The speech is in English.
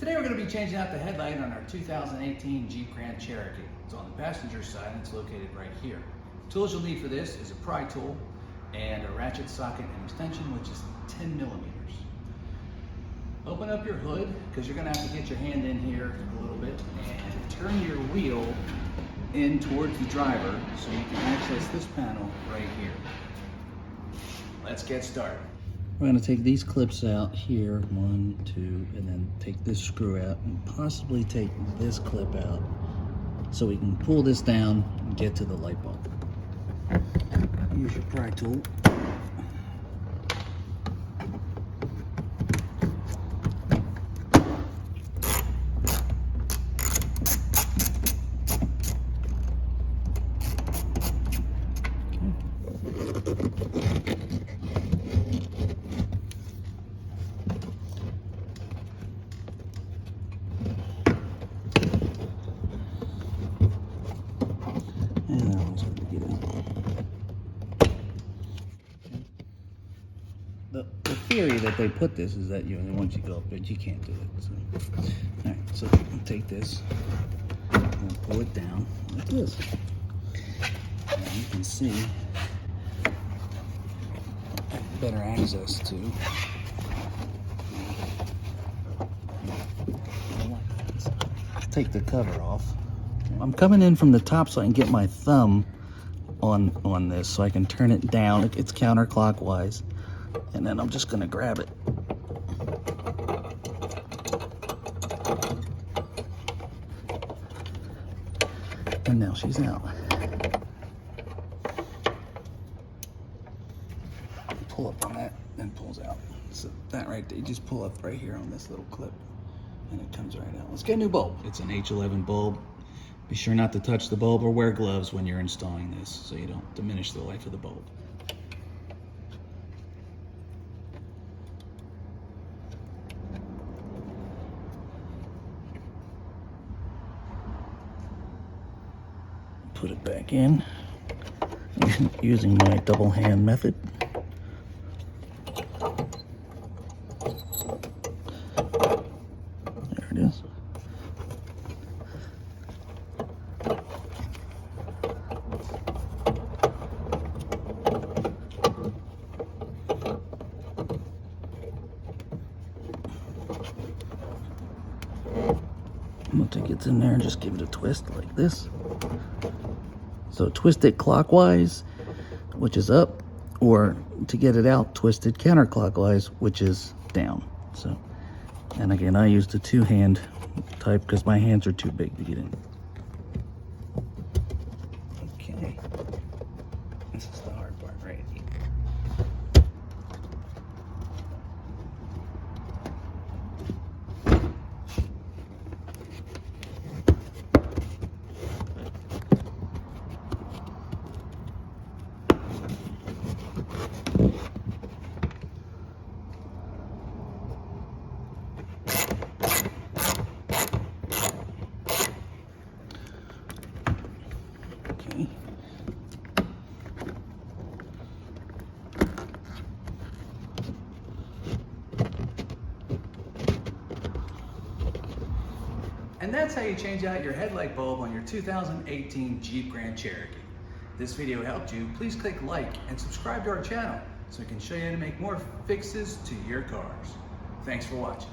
Today we're going to be changing out the headlight on our 2018 Jeep Grand Cherokee. It's on the passenger side and it's located right here. Tools you'll need for this is a pry tool and a ratchet socket and extension, which is 10 millimeters. Open up your hood, because you're going to have to get your hand in here a little bit, and turn your wheel in towards the driver so you can access this panel right here. Let's get started. We're going to take these clips out here, 1, 2, and then take this screw out and possibly take this clip out so we can pull this down and get to the light bulb. Use your pry tool. And that one's hard to get in. The theory that they put this is that once you go up it, you can't do it. So, all right, so we'll take this and pull it down like this. And you can see better access to. Take the cover off. I'm coming in from the top so I can get my thumb on this so I can turn it down. It's counterclockwise, and then I'm just gonna grab it. And now she's out. Pull up on that and pulls out. So that right there, you just pull up right here on this little clip and it comes right out. Let's get a new bulb. It's an H11 bulb. Be sure not to touch the bulb or wear gloves when you're installing this so you don't diminish the life of the bulb. Put it back in using my double hand method. There it is. Once it gets in there, just give it a twist like this. So twist it clockwise, which is up, or to get it out, twist it counterclockwise, which is down. So, and again, I use the two-hand type because my hands are too big to get in. Okay, this is the hard part right here. Okay. And that's how you change out your headlight bulb on your 2018 Jeep Grand Cherokee. If this video helped you, please click like and subscribe to our channel so we can show you how to make more fixes to your cars. Thanks for watching.